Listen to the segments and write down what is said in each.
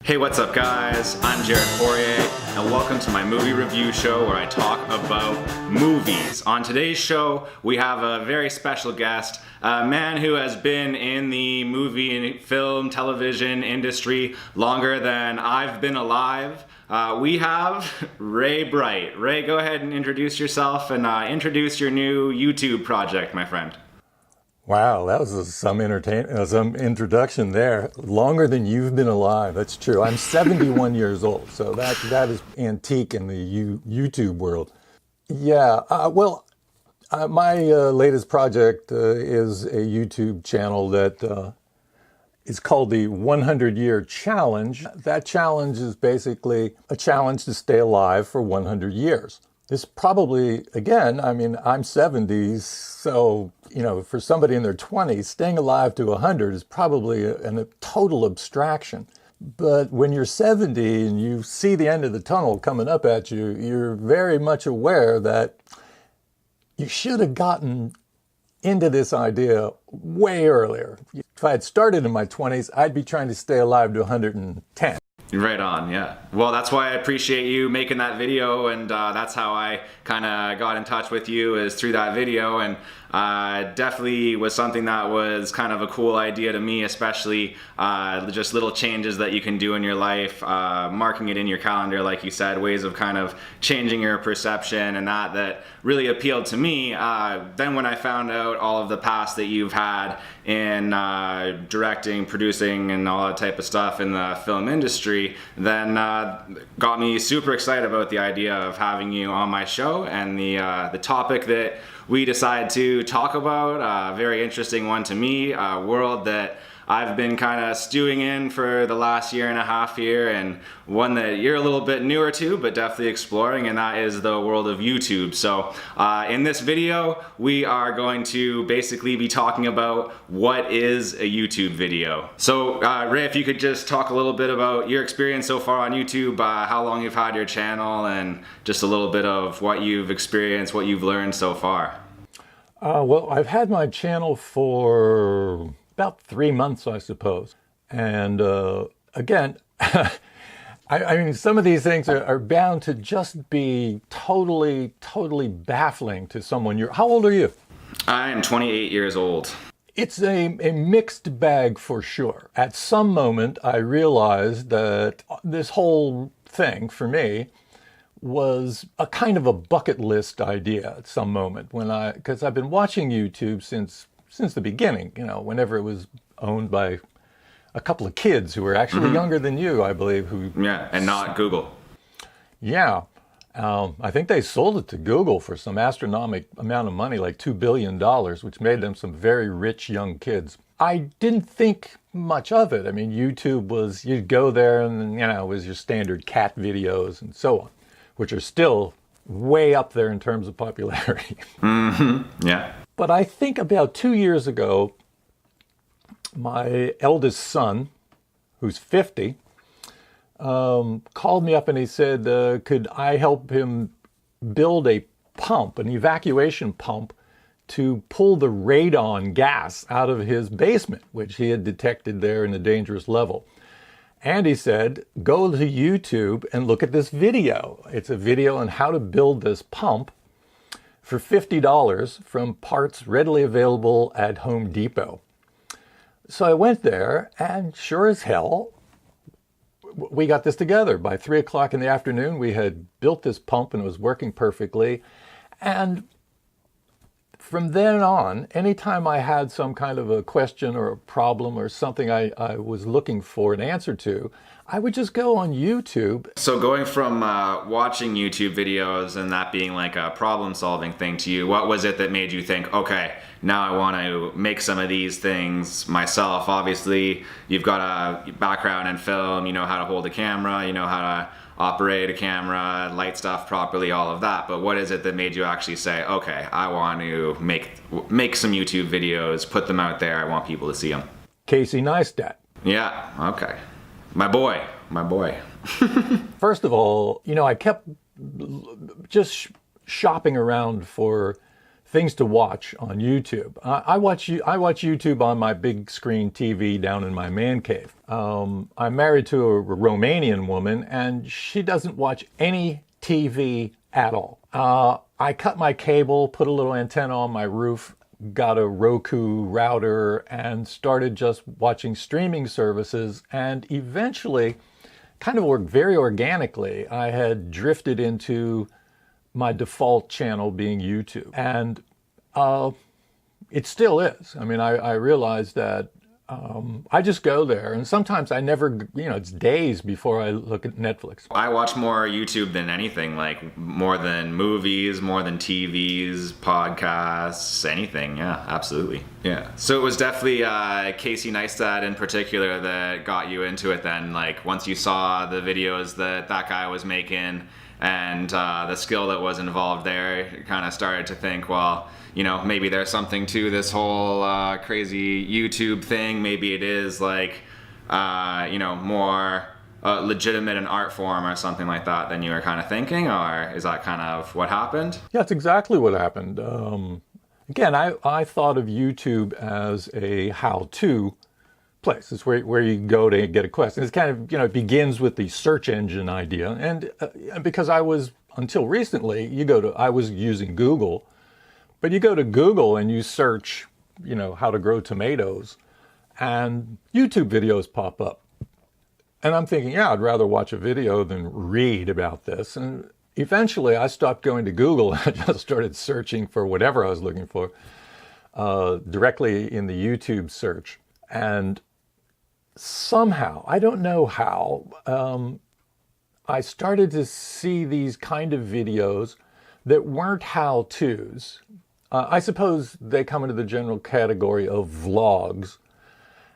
Hey, what's up guys? I'm Jared Fourier, and welcome to my movie review show where I talk about movies. On today's show, we have a very special guest, a man who has been in the movie and film, television industry longer than I've been alive. We have Ray Bright. Ray, go ahead and introduce yourself and introduce your new YouTube project, my friend. Wow, that was some introduction there. Longer than you've been alive. That's true. I'm 71 years old, so that is antique in the YouTube world. Yeah, my latest project is a YouTube channel that is called the 100-Year Challenge. That challenge is basically a challenge to stay alive for 100 years. This probably, again, I mean, I'm 70, so, you know, for somebody in their 20s, staying alive to 100 is probably a total abstraction. But when you're 70 and you see the end of the tunnel coming up at you, you're very much aware that you should have gotten into this idea way earlier. If I had started in my 20s, I'd be trying to stay alive to 110. Right on, yeah. Well, that's why I appreciate you making that video, and that's how I kind of got in touch with you, is through that video, and definitely was something that was kind of a cool idea to me, especially just little changes that you can do in your life, marking it in your calendar, like you said, ways of kind of changing your perception, and that really appealed to me. Then when I found out all of the past that you've had in directing, producing, and all that type of stuff in the film industry, then got me super excited about the idea of having you on my show, and the topic that we decided to talk about, a very interesting one to me, a world that I've been kind of stewing in for the last year and a half here, and one that you're a little bit newer to, but definitely exploring, and that is the world of YouTube. So in this video, we are going to basically be talking about what is a YouTube video. So Ray, if you could just talk a little bit about your experience so far on YouTube, how long you've had your channel, and just a little bit of what you've experienced, what you've learned so far. Well, I've had my channel for about 3 months, I suppose. And again, I mean, some of these things are bound to just be totally baffling to someone. How old are you? I am 28 years old. It's a mixed bag for sure. At some moment, I realized that this whole thing, for me, was a kind of a bucket list idea at some moment, because I've been watching YouTube since the beginning, you know, whenever it was owned by a couple of kids who were actually younger than you, I believe. Yeah, and not Google. Yeah. I think they sold it to Google for some astronomical amount of money, like $2 billion, which made them some very rich young kids. I didn't think much of it. I mean, YouTube was, you'd go there and, you know, it was your standard cat videos and so on, which are still way up there in terms of popularity. Yeah. But I think about 2 years ago, my eldest son, who's 50, called me up and he said, could I help him build a pump, an evacuation pump, to pull the radon gas out of his basement, which he had detected there in a dangerous level. And he said, go to YouTube and look at this video. It's a video on how to build this pump for $50 from parts readily available at Home Depot. So I went there, and sure as hell, we got this together. By 3 o'clock in the afternoon, we had built this pump and it was working perfectly. And from then on, anytime I had some kind of a question or a problem or something I was looking for an answer to, I would just go on YouTube. So going from watching YouTube videos and that being like a problem-solving thing to you, what was it that made you think, okay, now I want to make some of these things myself? Obviously, you've got a background in film, you know how to hold a camera, you know how to operate a camera, light stuff properly, all of that. But what is it that made you actually say, okay, I want to make some YouTube videos, put them out there, I want people to see them? Casey Neistat. Yeah, okay. My boy. First of all, you know, I kept just shopping around for things to watch on YouTube. I watch YouTube on my big screen TV down in my man cave. I'm married to a Romanian woman, and she doesn't watch any TV at all. I cut my cable, put a little antenna on my roof, got a Roku router, and started just watching streaming services, and eventually, kind of very organically, I had drifted into my default channel being YouTube. And it still is. I mean, I realized that I just go there, and sometimes I never, it's days before I look at Netflix. I watch more YouTube than anything, like more than movies, more than TVs, podcasts, anything. Yeah, absolutely. Yeah. So it was definitely Casey Neistat in particular that got you into it then, like once you saw the videos that guy was making and the skill that was involved there, you kind of started to think, well, maybe there's something to this whole crazy YouTube thing. Maybe it is like, more legitimate an art form or something like that than you were kind of thinking, or is that kind of what happened? Yeah, that's exactly what happened. Again, I thought of YouTube as a how-to place. It's where you go to get a question. It's kind of, it begins with the search engine idea. And because until recently, I was using Google. But you go to Google and you search, how to grow tomatoes, and YouTube videos pop up. And I'm thinking, yeah, I'd rather watch a video than read about this. And eventually I stopped going to Google and I just started searching for whatever I was looking for directly in the YouTube search. And somehow, I don't know how, I started to see these kind of videos that weren't how-tos. I suppose they come into the general category of vlogs,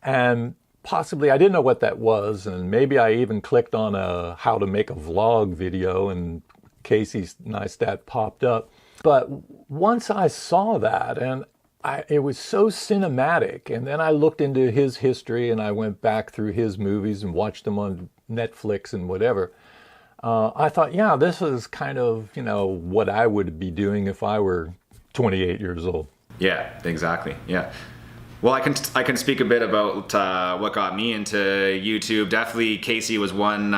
and possibly I didn't know what that was, and maybe I even clicked on a how to make a vlog video and Casey Neistat popped up. But once I saw that, and it was so cinematic, and then I looked into his history and I went back through his movies and watched them on Netflix and whatever. I thought, yeah, this is kind of, what I would be doing if I were 28 years old. Yeah, exactly. Yeah. Well, I can speak a bit about what got me into YouTube. Definitely Casey was one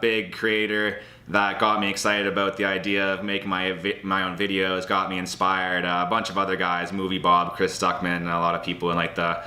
big creator that got me excited about the idea of making my own videos, got me inspired. A bunch of other guys, Movie Bob, Chris Stuckman, and a lot of people in like the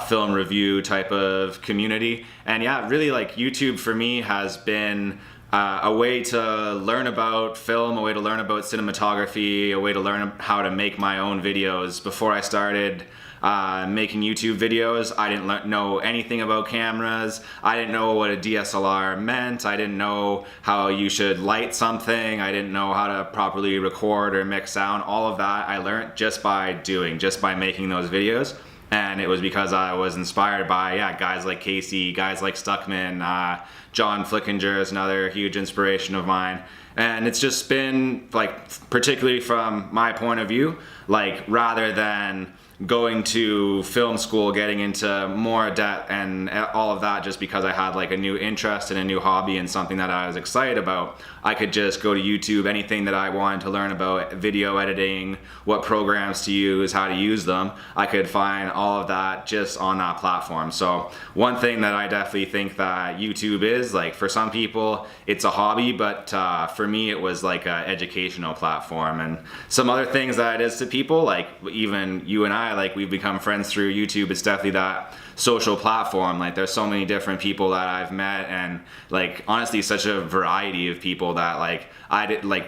film review type of community. And yeah, really like YouTube for me has been a way to learn about film, a way to learn about cinematography, a way to learn how to make my own videos. Before I started making YouTube videos, I didn't know anything about cameras. I didn't know what a DSLR meant. I didn't know how you should light something. I didn't know how to properly record or mix sound. All of that I learned just by making those videos. And it was because I was inspired by guys like Casey, guys like Stuckman, John Flickinger is another huge inspiration of mine. And it's just been like, particularly from my point of view, like rather than going to film school, getting into more debt and all of that just because I had like a new interest and a new hobby and something that I was excited about, I could just go to YouTube, anything that I wanted to learn about video editing, what programs to use, how to use them, I could find all of that just on that platform. So one thing that I definitely think that YouTube is, like for some people it's a hobby, but for me it was like an educational platform. And some other things that it is to people, like even you and I, like we've become friends through YouTube. It's definitely that social platform. Like there's so many different people that I've met, and like honestly such a variety of people that like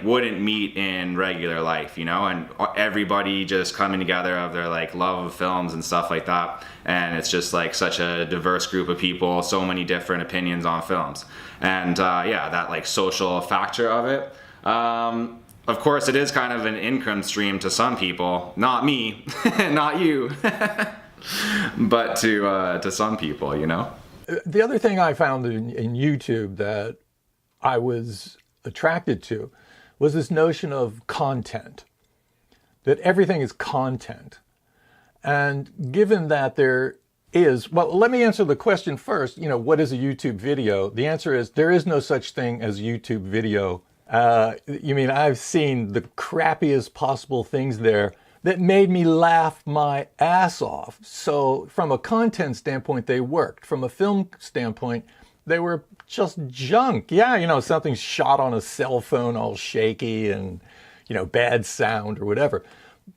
wouldn't meet in regular life, and everybody just coming together of their like love of films and stuff like that. And it's just like such a diverse group of people, so many different opinions on films, and that like social factor of it. Of course, it is kind of an income stream to some people. Not me, not you, but to some people, The other thing I found in YouTube that I was attracted to was this notion of content, that everything is content. And given that there is, well, let me answer the question first, what is a YouTube video? The answer is there is no such thing as YouTube video. You mean I've seen the crappiest possible things there, that made me laugh my ass off. So from a content standpoint, they worked. From a film standpoint, they were just junk. Yeah, you know, something shot on a cell phone all shaky and, you know, bad sound or whatever.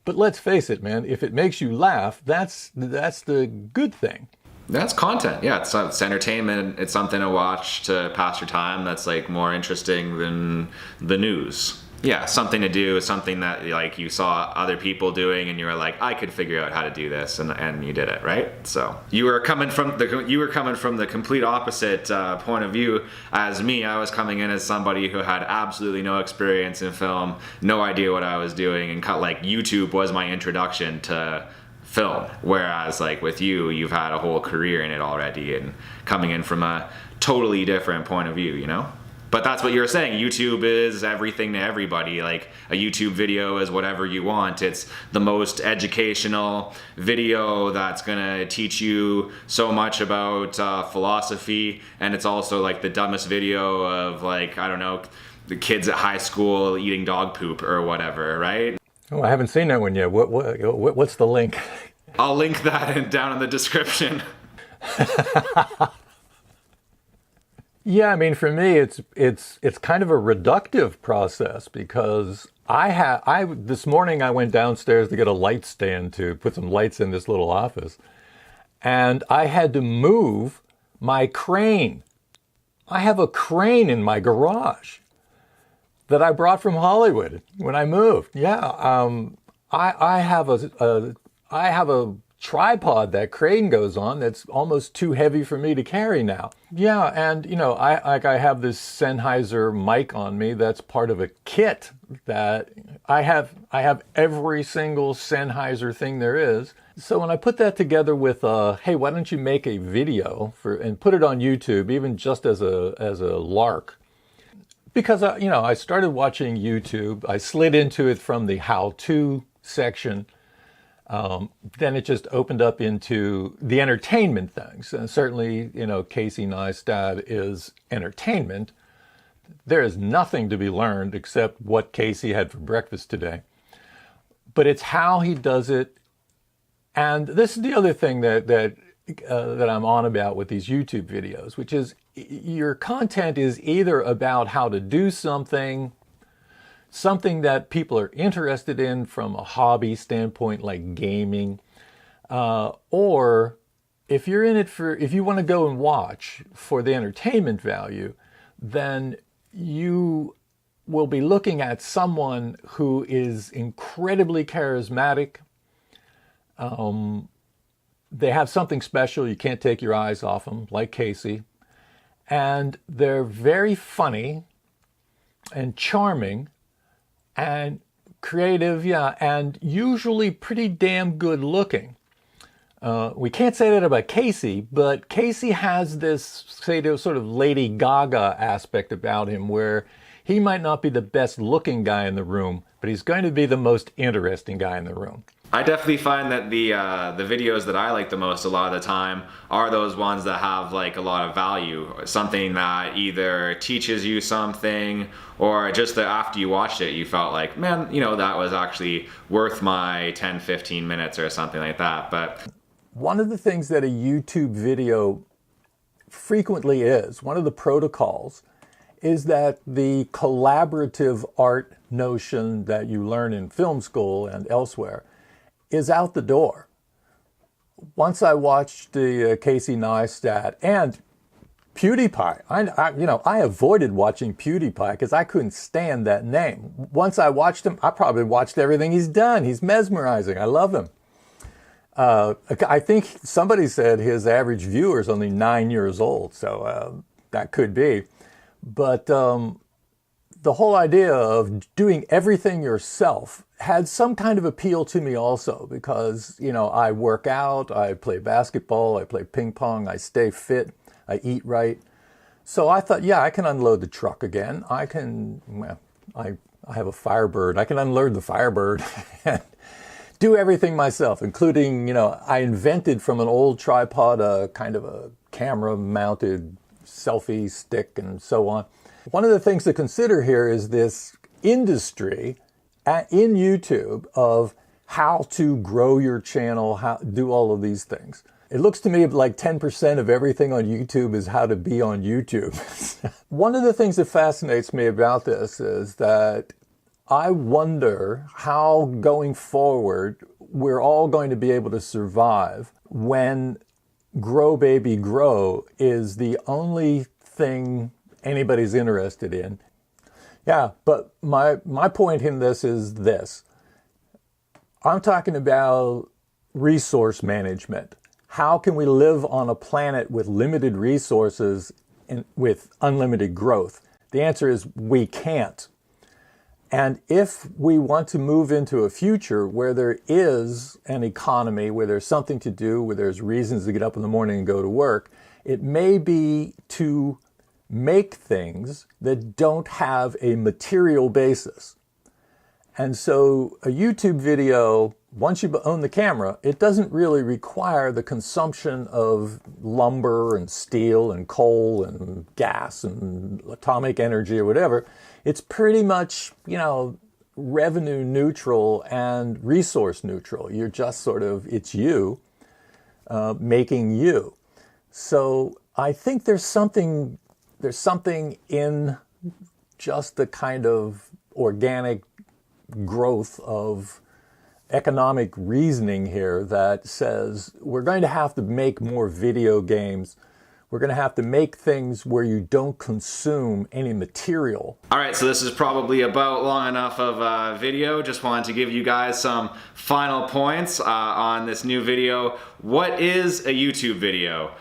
But let's face it, man, if it makes you laugh, that's the good thing. That's content. Yeah, it's entertainment. It's something to watch to pass your time that's like more interesting than the news. Yeah, something to do, something that like you saw other people doing and you were like, I could figure out how to do this, and you did it, right? So you were coming from the complete opposite point of view as me. I was coming in as somebody who had absolutely no experience in film, no idea what I was doing, and like YouTube was my introduction to film, whereas like with you, you've had a whole career in it already and coming in from a totally different point of view, you know? But that's what you're saying. YouTube is everything to everybody. Like a YouTube video is whatever you want. It's the most educational video that's gonna teach you so much about philosophy, and it's also like the dumbest video of like, I don't know, the kids at high school eating dog poop or whatever, right? Oh, I haven't seen that one yet. What's the link? I'll link that down in the description. Yeah, I mean, for me, it's kind of a reductive process because this morning I went downstairs to get a light stand to put some lights in this little office, and I had to move my crane. I have a crane in my garage that I brought from Hollywood when I moved. Yeah, I have a tripod that crane goes on that's almost too heavy for me to carry now. Yeah, and you know, I have this Sennheiser mic on me that's part of a kit that I have every single Sennheiser thing there is. So when I put that together with hey, why don't you make a video and put it on YouTube, even just as a lark? Because I started watching YouTube. I slid into it from the how-to section. Then it just opened up into the entertainment things. And certainly, you know, Casey Neistat is entertainment. There is nothing to be learned except what Casey had for breakfast today. But it's how he does it. And this is the other thing that I'm on about with these YouTube videos, which is your content is either about how to do something that people are interested in from a hobby standpoint, like gaming, or if you're in it if you want to go and watch for the entertainment value, then you will be looking at someone who is incredibly charismatic. They have something special. You can't take your eyes off them, like Casey. And they're very funny and charming and creative, yeah, and usually pretty damn good looking. We can't say that about Casey, but Casey has this, say, sort of Lady Gaga aspect about him where he might not be the best looking guy in the room, but he's going to be the most interesting guy in the room. I definitely find that the videos that I like the most a lot of the time are those ones that have like a lot of value, something that either teaches you something or just that after you watched it you felt like, man, you know, that was actually worth my 10-15 minutes or something like that. But one of the things that a YouTube video frequently is, one of the protocols, is that the collaborative art notion that you learn in film school and elsewhere is out the door. Once I watched the Casey Neistat and PewDiePie, I avoided watching PewDiePie because I couldn't stand that name. Once I watched him, I probably watched everything he's done. He's mesmerizing. I love him. I think somebody said his average viewer is only 9 years old, so that could be. But the whole idea of doing everything yourself had some kind of appeal to me also because, you know, I work out, I play basketball, I play ping pong, I stay fit, I eat right. So I thought, yeah, I can unload the truck again. I have a Firebird. I can unload the Firebird and do everything myself, including, you know, I invented from an old tripod kind of a camera-mounted selfie stick and so on. One of the things to consider here is this industry in YouTube of how to grow your channel, how do all of these things. It looks to me like 10% of everything on YouTube is how to be on YouTube. One of the things that fascinates me about this is that I wonder how going forward we're all going to be able to survive when Grow Baby Grow is the only thing anybody's interested in. Yeah, but my point in this is this. I'm talking about resource management. How can we live on a planet with limited resources and with unlimited growth? The answer is we can't. And if we want to move into a future where there is an economy, where there's something to do, where there's reasons to get up in the morning and go to work, it may be to make things that don't have a material basis. And so a YouTube video, once you own the camera, it doesn't really require the consumption of lumber and steel and coal and gas and atomic energy or whatever. It's pretty much, revenue neutral and resource neutral. You're just sort of, it's you making you. So I think there's something in just the kind of organic growth of economic reasoning here that says we're going to have to make more video games. We're going to have to make things where you don't consume any material. All right, so this is probably about long enough of a video. Just wanted to give you guys some final points on this new video. What is a YouTube video?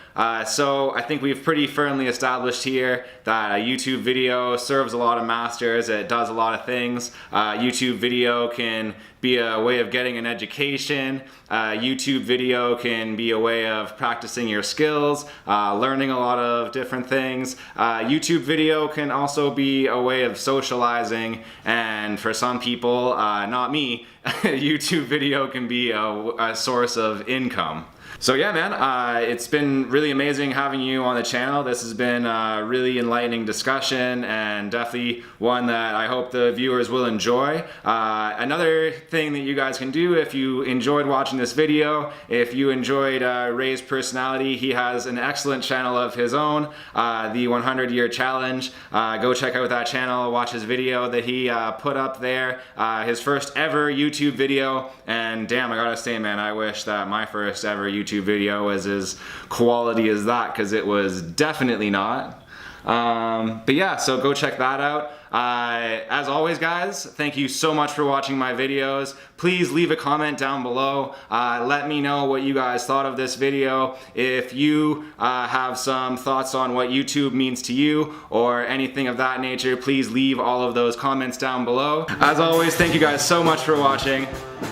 So I think we've pretty firmly established here that a YouTube video serves a lot of masters. It does a lot of things. YouTube video can be a way of getting an education. YouTube video can be a way of practicing your skills, learning a lot of different things. YouTube video can also be a way of socializing, and for some people, not me, YouTube video can be a source of income. So yeah, man, it's been really amazing having you on the channel. This has been a really enlightening discussion, and definitely one that I hope the viewers will enjoy. Another thing that you guys can do if you enjoyed watching this video, if you enjoyed Ray's personality, he has an excellent channel of his own, the 100-Year Challenge. Go check out that channel, watch his video that he put up there, his first ever YouTube video, and damn, I gotta say, man, I wish that my first ever YouTube video was as quality as that, because it was definitely not. But yeah, so go check that out. As always, guys, thank you so much for watching my videos. Please leave a comment down below. Let me know what you guys thought of this video. If you have some thoughts on what YouTube means to you or anything of that nature, please leave all of those comments down below. As always, thank you guys so much for watching.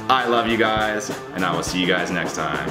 I love you guys, and I will see you guys next time.